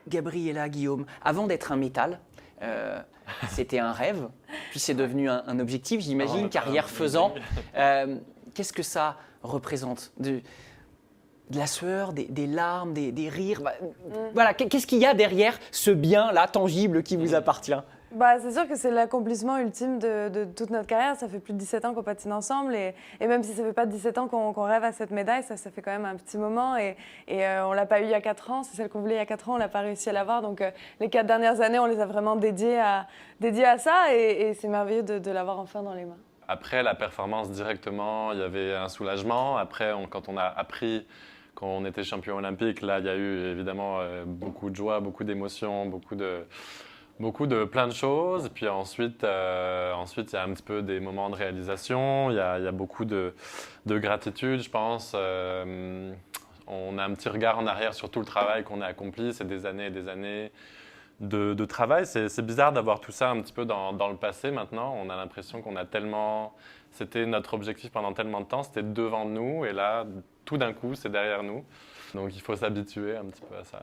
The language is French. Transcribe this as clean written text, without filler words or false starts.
Gabriella, Guillaume, avant d'être un métal, c'était un rêve, puis c'est devenu un objectif, j'imagine, carrière faisant. Qu'est-ce que ça représente de la sueur, des larmes, des rires Voilà, qu'est-ce qu'il y a derrière ce bien-là, tangible, qui vous appartient? Bah, c'est sûr que c'est l'accomplissement ultime de toute notre carrière. Ça fait plus de 17 ans qu'on patine ensemble et même si ça fait pas 17 ans qu'on rêve à cette médaille, ça fait quand même un petit moment et on l'a pas eu il y a 4 ans. C'est celle qu'on voulait il y a 4 ans, on l'a pas réussi à l'avoir. Donc les 4 dernières années, on les a vraiment dédiées à ça et c'est merveilleux de l'avoir enfin dans les mains. Après la performance directement, il y avait un soulagement. Après, quand on a appris qu'on était champion olympique, là, il y a eu évidemment beaucoup de joie, beaucoup d'émotions, beaucoup de plein de choses. Puis ensuite, il y a un petit peu des moments de réalisation. Il y a beaucoup de gratitude, je pense. On a un petit regard en arrière sur tout le travail qu'on a accompli. C'est des années et des années de travail. C'est bizarre d'avoir tout ça un petit peu dans le passé maintenant. On a l'impression qu'on a tellement... C'était notre objectif pendant tellement de temps. C'était devant nous. Et là, tout d'un coup, c'est derrière nous. Donc il faut s'habituer un petit peu à ça.